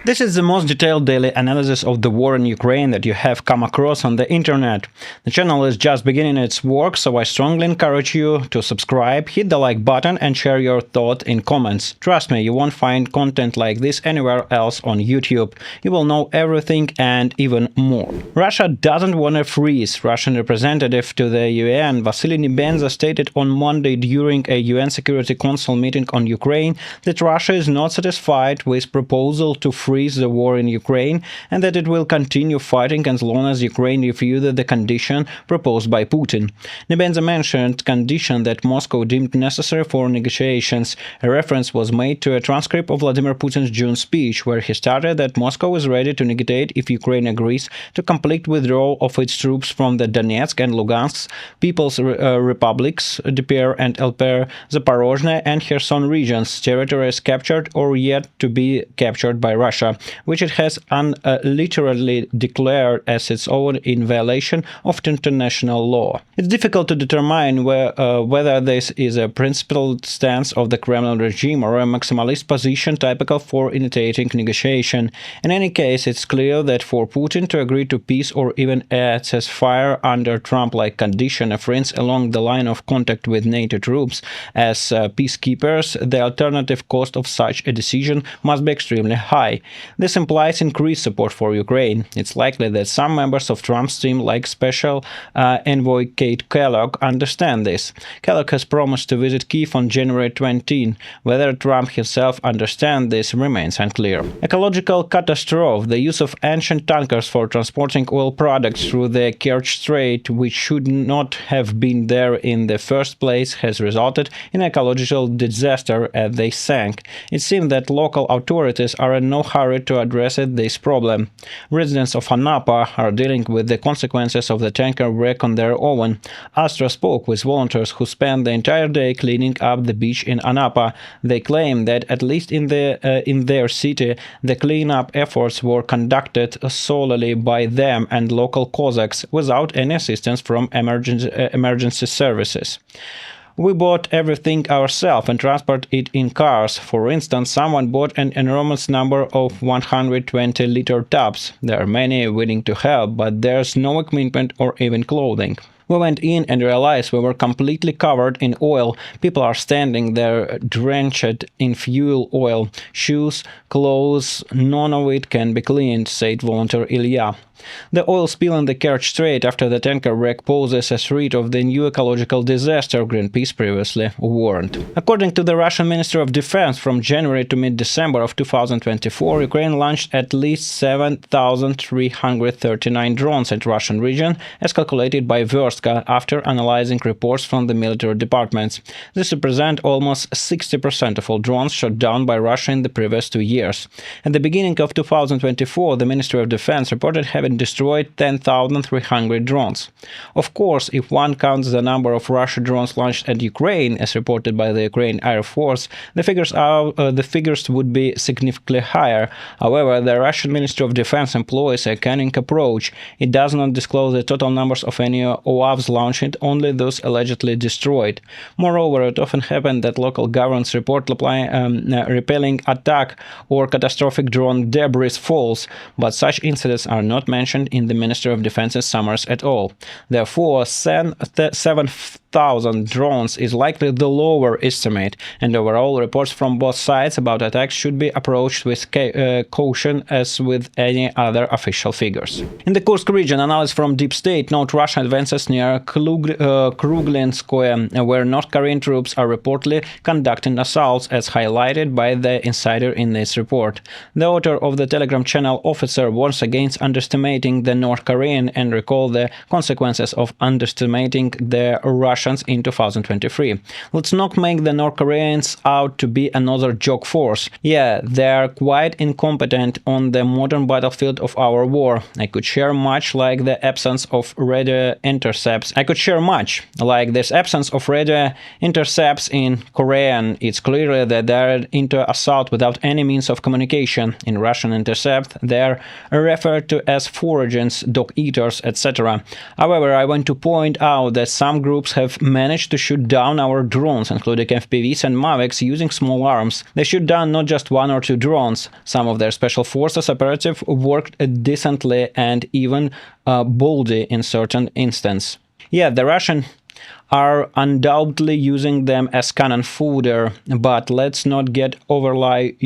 This is the most detailed daily analysis of the war in Ukraine that you have come across on the internet. The channel is just beginning its work, so I strongly encourage you to subscribe, hit the like button and share your thought in comments. Trust me, you won't find content like this anywhere else on YouTube. You will know everything and even more. Russia doesn't want a freeze. Russian representative to the UN, Vasily Nebenza, stated on Monday during a UN Security Council meeting on Ukraine that Russia is not satisfied with proposal to freeze the war in Ukraine and that it will continue fighting as long as Ukraine refuses the condition proposed by Putin. Nebenza mentioned condition that Moscow deemed necessary for negotiations. A reference was made to a transcript of Vladimir Putin's June speech, where he stated that Moscow is ready to negotiate if Ukraine agrees to complete withdrawal of its troops from the Donetsk and Lugansk People's Republics, Dprk and LPR, Zaporozhye and Kherson regions, territories captured or yet to be captured by Russia, which it has unilaterally declared as its own in violation of international law. It's difficult to determine whether this is a principled stance of the Kremlin regime or a maximalist position typical for initiating negotiation. In any case, it's clear that for Putin to agree to peace or even a ceasefire under Trump-like condition, a freeze along the line of contact with NATO troops as peacekeepers, the alternative cost of such a decision must be extremely high. This implies increased support for Ukraine. It's likely that some members of Trump's team, like Special Envoy Kate Kellogg, understand this. Kellogg has promised to visit Kyiv on January 20. Whether Trump himself understands this remains unclear. Ecological catastrophe. The use of ancient tankers for transporting oil products through the Kerch Strait, which should not have been there in the first place, has resulted in an ecological disaster as they sank. It seems that local authorities are in no hurry to address this problem. Residents of Anapa are dealing with the consequences of the tanker wreck on their own. Astra spoke with volunteers who spent the entire day cleaning up the beach in Anapa. They claim that at least in their city, the cleanup efforts were conducted solely by them and local Cossacks, without any assistance from emergency services. We bought everything ourselves and transport it in cars. For instance, someone bought an enormous number of 120-liter tubs. There are many willing to help, but there's no equipment or even clothing. We went in and realized we were completely covered in oil. People are standing there drenched in fuel oil. Shoes, clothes, none of it can be cleaned, said volunteer Ilya. The oil spill in the Kerch Strait after the tanker wreck poses a threat of the new ecological disaster, Greenpeace previously warned. According to the Russian Ministry of Defense, from January to mid-December of 2024, Ukraine launched at least 7,339 drones at Russian region, as calculated by Verstka after analyzing reports from the military departments. This represents almost 60% of all drones shot down by Russia in the previous 2 years. At the beginning of 2024, the Ministry of Defense reported having destroyed 10,300 drones. Of course, if one counts the number of Russian drones launched at Ukraine, as reported by the Ukraine Air Force, the figures would be significantly higher. However, the Russian Ministry of Defense employs a cunning approach. It does not disclose the total numbers of any OAVs launched, only those allegedly destroyed. Moreover, it often happens that local governments report repelling attack or catastrophic drone debris falls, but such incidents are not mentioned in the Ministry of Defense's summaries at all. Therefore, 7,000 drones is likely the lower estimate, and overall reports from both sides about attacks should be approached with caution as with any other official figures. In the Kursk region, analysts from Deep State note Russian advances near Kruglenskoye, where North Korean troops are reportedly conducting assaults, as highlighted by the insider in this report. The author of the Telegram channel Officer warns against underestimating the North Korean and recall the consequences of underestimating the Russians in 2023. Let's not make the North Koreans out to be another joke force. Yeah, they are quite incompetent on the modern battlefield of our war. I could share much like the absence of radio intercepts. In Korean. It's clearly that they are into assault without any means of communication. In Russian intercept, they are referred to as foragers, dog eaters, etc. However, I want to point out that some groups have have managed to shoot down our drones, including FPVs and Mavics, using small arms. They shoot down not just one or two drones. Some of their special forces operative worked decently and even boldly in certain instances. Yeah, the Russian are undoubtedly using them as cannon fodder, but let's not get overly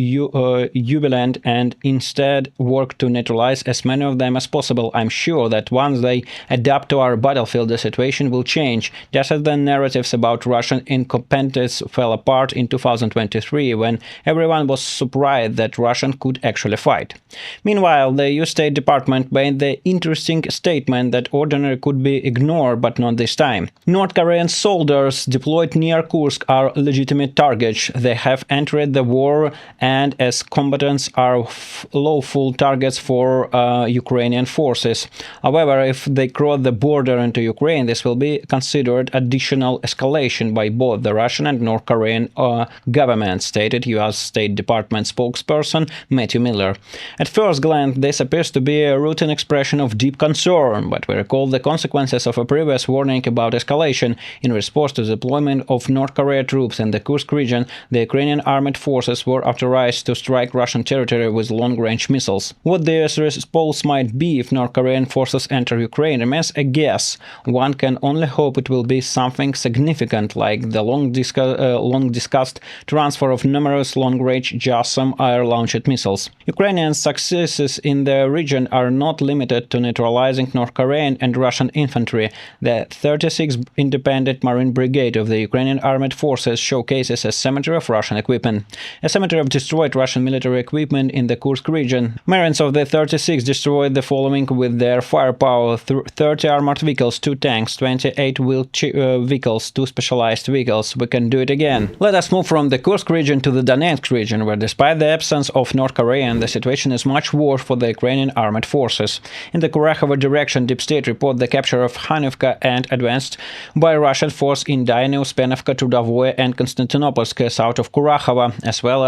jubilant and instead work to neutralize as many of them as possible. I'm sure that once they adapt to our battlefield, the situation will change, just as the narratives about Russian incompetence fell apart in 2023, when everyone was surprised that Russia could actually fight. Meanwhile, the EU State Department made the interesting statement that ordinary could be ignored, but not this time. North Korean soldiers deployed near Kursk are legitimate targets. They have entered the war and as combatants are lawful targets for Ukrainian forces. However, if they cross the border into Ukraine, this will be considered additional escalation by both the Russian and North Korean governments, stated US State Department spokesperson Matthew Miller. At first glance, this appears to be a routine expression of deep concern, but we recall the consequences of a previous warning about escalation. In response to the deployment of North Korea troops in the Kursk region, the Ukrainian armed forces were authorized to strike Russian territory with long-range missiles. What the US response might be if North Korean forces enter Ukraine remains a guess. One can only hope it will be something significant, like the long-discussed transfer of numerous long-range JASSM air-launched missiles. Ukrainian successes in the region are not limited to neutralizing North Korean and Russian infantry. The 36th Independent Marine Brigade of the Ukrainian Armed Forces showcases a cemetery of Russian equipment. A cemetery of destroyed Russian military equipment in the Kursk region. Marines of the 36th destroyed the following with their firepower: 30 armored vehicles, 2 tanks, 28 wheeled vehicles, 2 specialized vehicles. We can do it again. Let us move from the Kursk region to the Donetsk region, where despite the absence of North Korean, the situation is much worse for the Ukrainian armed forces. In the Kurachovo direction, Deep State report the capture of Khanivka and advanced by Russian force in Dino, Spenovka, Trudavoe and Konstantinopolsk south of Kurachovo, as well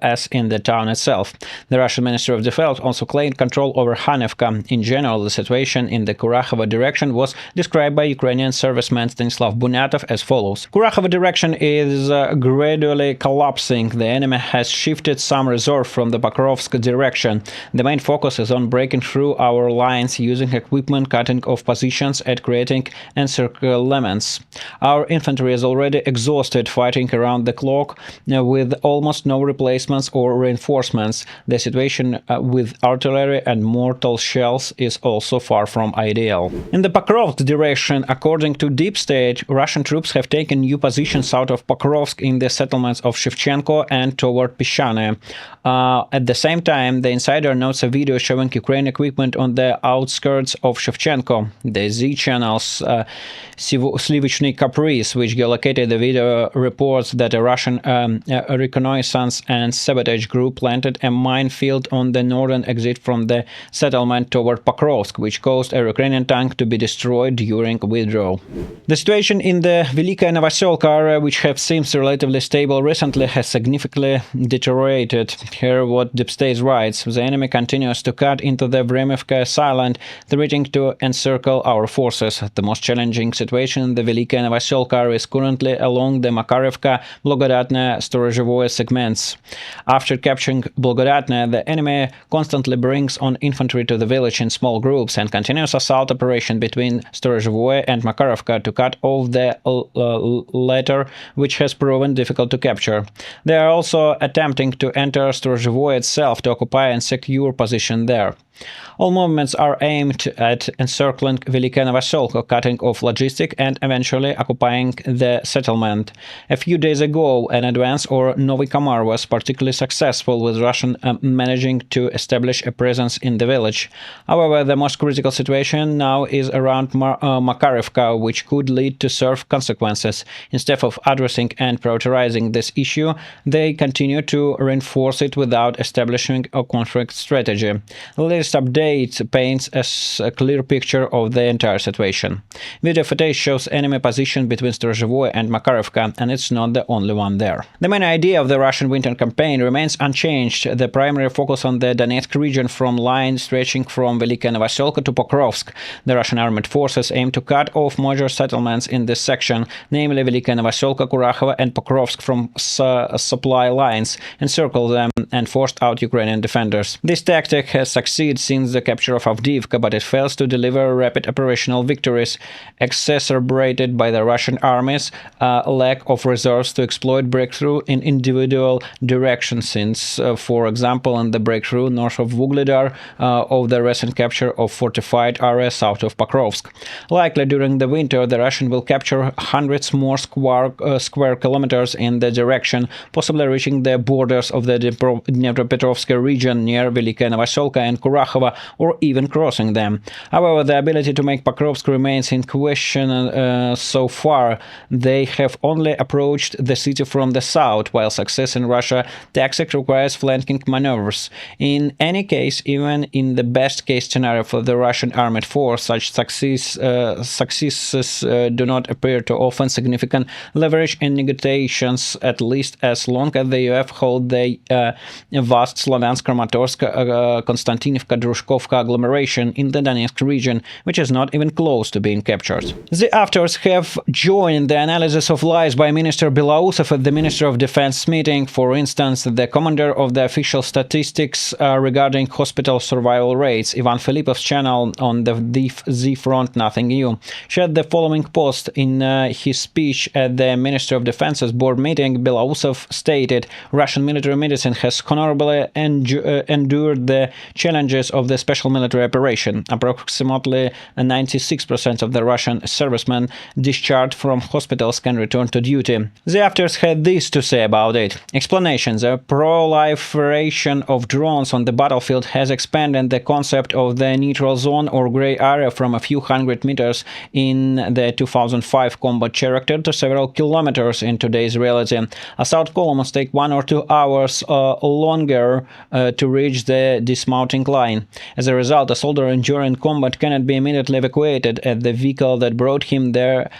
as in the town itself. The Russian Ministry of Defense also claimed control over Khanivka. In general, the situation in the Kurachovo direction was described by Ukrainian serviceman Stanislav Bunyatov as follows. Kurachovo direction is gradually collapsing. The enemy has shifted some reserve from the Pokrovsk direction. The main focus is on breaking through our lines using equipment, cutting off positions and creating encirclements. Our infantry is already exhausted fighting around the clock with almost no replacements or reinforcements. The situation with artillery and mortar shells is also far from ideal. In the Pokrovsk direction, according to Deep State, Russian troops have taken new positions south of Pokrovsk in the settlements of Shevchenko and toward Peshane. At the same time, the insider notes a video showing Ukrainian equipment on the outskirts of Shevchenko. The Z channels Slivichny Caprice, which geolocated the video, reports that a Russian reconnaissance and sabotage group planted a minefield on the northern exit from the settlement toward Pokrovsk, which caused a Ukrainian tank to be destroyed during withdrawal. The situation in the Velika Novoselka area, which have seemed relatively stable recently, has significantly deteriorated. Here what Deep State writes: the enemy continues to cut into the Vremivka Island, threatening to encircle our forces. The most challenging situation in the Velika Novoselka area is currently along the Makarivka, Blagodatne, Storozhevoye segments. After capturing Blagodatne, the enemy constantly brings on infantry to the village in small groups and continues assault operation between Storozhevoye and Makarivka to cut off the latter, which has proven difficult to capture. They are also attempting to enter Storozhevoye itself to occupy and secure position there. All movements are aimed at encircling Velika Novoselka, cutting off logistic and eventually occupying the settlement. A few days ago, an advance or Novy Kamar was particularly successful, with Russian managing to establish a presence in the village. However, the most critical situation now is around Makarivka, which could lead to severe consequences. Instead of addressing and prioritizing this issue, they continue to reinforce it without establishing a conflict strategy. The latest update paints a clear picture of the entire situation. Video footage shows enemy enemy position between Storozhevoye and Makarivka, and it's not the only one there. The main idea of the Russian winter campaign remains unchanged, the primary focus on the Donetsk region from line stretching from Velika Novoselka to Pokrovsk. The Russian armed forces aim to cut off major settlements in this section, namely Velika Novoselka, Kurakhova and Pokrovsk from supply lines, encircle them and forced out Ukrainian defenders. This tactic has succeeded since the capture of Avdiivka, but it fails to deliver rapid operational victories, exacerbated by the Russian army's lack of reserves to exploit breakthrough in individual directions, since, for example, in the breakthrough north of Vuhledar of the recent capture of fortified area south of Pokrovsk. Likely during the winter, the Russian will capture hundreds more square kilometers in the direction, possibly reaching the borders of the Dnepropetrovsk region near Velika Novoselka and Kurakhova, or even crossing them. However, the ability to make Pokrovsk remains in question so far. They have only approached the city from the south, while success in Russia tactic requires flanking maneuvers. In any case, even in the best-case scenario for the Russian armed force, such successes do not appear to offer significant leverage in negotiations, at least as long as the UF hold the vast Slavyansk-Kramatorsk, Konstantinivka, Drushkovka agglomeration in the Donetsk region, which is not even close to being captured. The authors have joined the analysis of lies by Minister Belousov at the Minister of Defense meeting. For instance, the commander of the official statistics regarding hospital survival rates, Ivan Filipov's channel on the Z Front Nothing New, shared the following post. In his speech at the Minister of Defense's board meeting, Belousov stated, Russian military medicine has honorably endured the challenges of the special military operation. Approximately 96% of the Russian servicemen discharged from hospitals can return to duty. The authors had this to say about it. Explanation: the proliferation of drones on the battlefield has expanded the concept of the neutral zone or gray area from a few hundred meters in the 2005 combat character to several kilometers in today's reality. Assault columns take 1 or 2 hours longer to reach the dismounting line. As a result, a soldier injured in combat cannot be immediately evacuated, and the vehicle that brought him there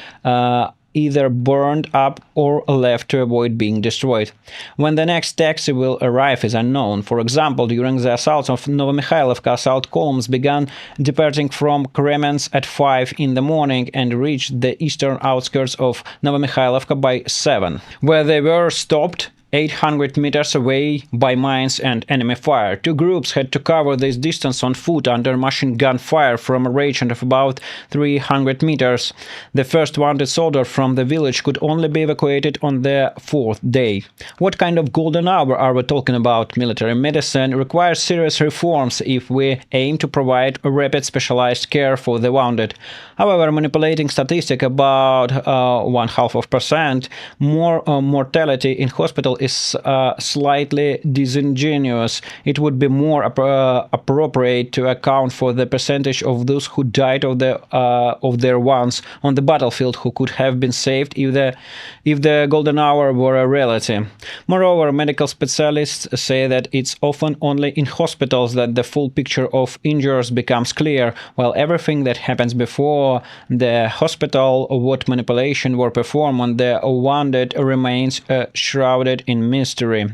either burned up or left to avoid being destroyed. When the next taxi will arrive is unknown. For example, during the assault of Novomikhailivka, assault columns began departing from Kremensk at 5 in the morning and reached the eastern outskirts of Novomikhailivka by 7, where they were stopped 800 meters away by mines and enemy fire. Two groups had to cover this distance on foot under machine gun fire from a range of about 300 meters. The first wounded soldier from the village could only be evacuated on the 4th day. What kind of golden hour are we talking about? Military medicine requires serious reforms if we aim to provide rapid specialized care for the wounded. However, manipulating statistics about 0.5% more mortality in hospital is slightly disingenuous. It would be more appropriate to account for the percentage of those who died of their ones on the battlefield who could have been saved if the golden hour were a reality. Moreover, medical specialists say that it's often only in hospitals that the full picture of injuries becomes clear, while everything that happens before the hospital, what manipulation were performed on the wounded, remains shrouded in mystery,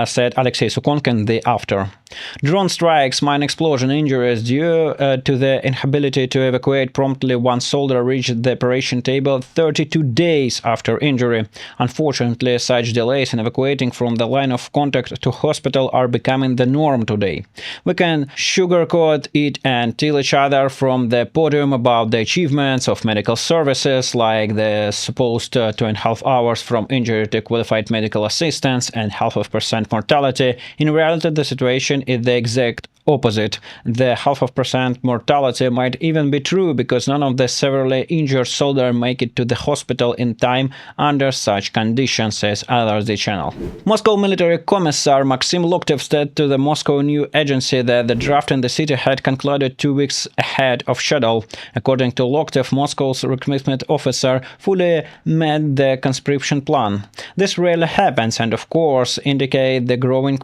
said Alexei Sukonkin, the author. Drone strikes, mine explosion injuries due to the inability to evacuate promptly. One soldier reached the operation table 32 days after injury. Unfortunately, such delays in evacuating from the line of contact to hospital are becoming the norm today. We can sugarcoat it and tell each other from the podium about the achievements of medical services, like the supposed 2.5 hours from injury to qualified medical assistance and 0.5% mortality. In reality, the situation is the exact opposite. The 0.5% mortality might even be true because none of the severely injured soldiers make it to the hospital in time under such conditions, says LRZ channel. Moscow military commissar Maxim Loktev said to the Moscow News Agency that the draft in the city had concluded 2 weeks ahead of schedule. According to Loktev, Moscow's recruitment officer fully met the conscription plan. This rarely happens and, of course, indicate the growing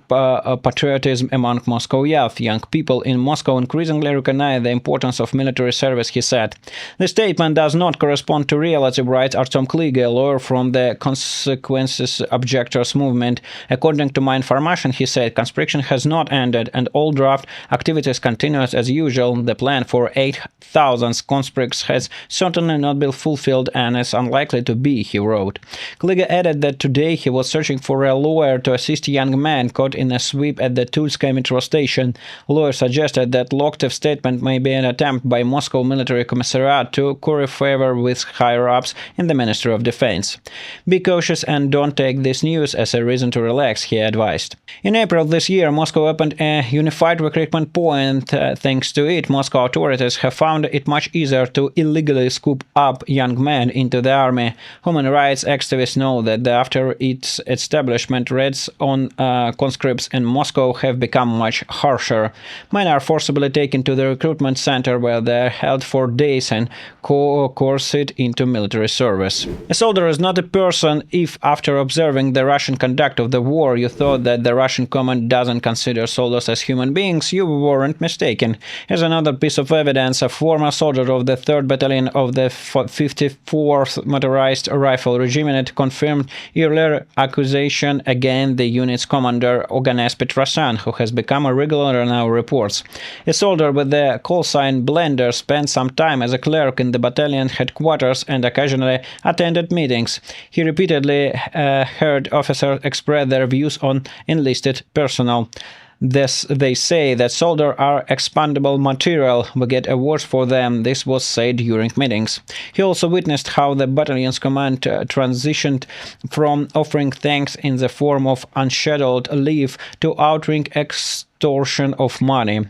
patriotism among Moscow youth. young people in Moscow increasingly recognize the importance of military service, he said. The statement does not correspond to reality, writes Artem Kliga, a lawyer from the Consequences Objectors movement. According to my information, he said, conscription has not ended and all draft activities continue as usual. The plan for 8,000 conscripts has certainly not been fulfilled and is unlikely to be, he wrote. Kliga added that today he was searching for a lawyer to assist a young man caught in a sweep at the Tulska metro station. Lawyer suggested that Loktev statement may be an attempt by Moscow Military Commissariat to curry favor with higher-ups in the Ministry of Defense. Be cautious and don't take this news as a reason to relax, he advised. In April this year, Moscow opened a unified recruitment point. Thanks to it, Moscow authorities have found it much easier to illegally scoop up young men into the army. Human rights activists know that after its establishment, raids on conscripts in Moscow have become much harsher. Men are forcibly taken to the recruitment center where they are held for days and coerced into military service. A soldier is not a person if, after observing the Russian conduct of the war, you thought that the Russian command doesn't consider soldiers as human beings, you weren't mistaken. Here's another piece of evidence. A former soldier of the 3rd Battalion of the 54th Motorized Rifle Regiment confirmed earlier accusation against the unit's commander Oganes Petrosyan, who has become a regular in our reports. A soldier with the call sign Blender spent some time as a clerk in the battalion headquarters and occasionally attended meetings. He repeatedly heard officers express their views on enlisted personnel. They say that soldiers are expendable material. We get awards for them, this was said during meetings. He also witnessed how the battalion's command transitioned from offering thanks in the form of unscheduled leave to outright extortion of money.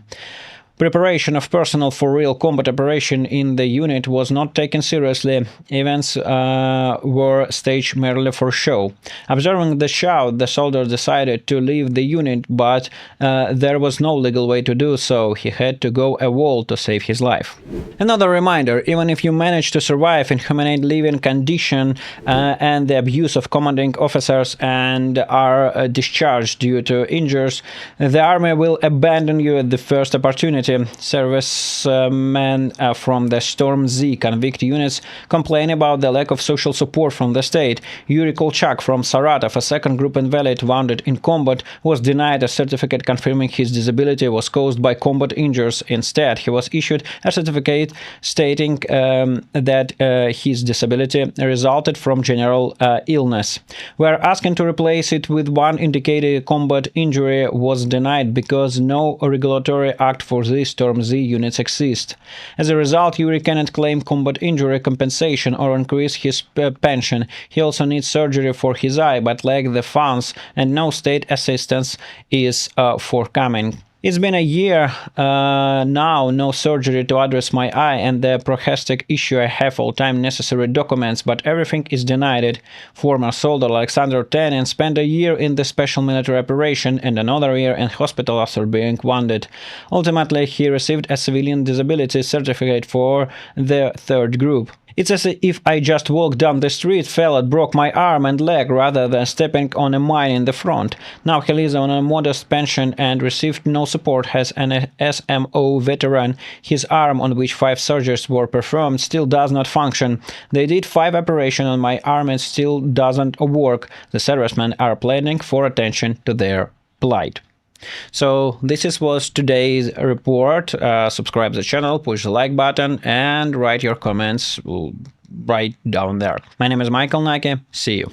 Preparation of personnel for real combat operation in the unit was not taken seriously. Events were staged merely for show. Observing the show, the soldier decided to leave the unit, but there was no legal way to do so. He had to go AWOL to save his life. Another reminder, even if you manage to survive inhumane living condition and the abuse of commanding officers and are discharged due to injuries, the army will abandon you at the first opportunity. Servicemen from the Storm Z convict units complain about the lack of social support from the state. Yuri Kolchak from Saratov, a second group invalid wounded in combat, was denied a certificate confirming his disability was caused by combat injuries. Instead, he was issued a certificate stating that his disability resulted from general illness. We are asking to replace it with one indicated combat injury was denied because no regulatory act for this Storm Z units exist. As a result, Yuri cannot claim combat injury compensation or increase his pension. He also needs surgery for his eye, but lacks the funds, and no state assistance is forthcoming. It's been a year now, no surgery to address my eye and the prosthetic issue. I have all-time necessary documents, but everything is denied it. Former soldier Alexander Tenin spent a year in the special military operation and another year in hospital after being wounded. Ultimately, he received a civilian disability certificate for the 3rd group. It's as if I just walked down the street, fell and broke my arm and leg rather than stepping on a mine in the front. Now he lives on a modest pension and received no support as an SMO veteran. His arm, on which 5 surgeries were performed, still does not function. They did 5 operations on my arm and still doesn't work. The servicemen are planning for attention to their plight. So this was today's report. Subscribe the channel, push the like button and write your comments right down there. My name is Michael Naki. See you.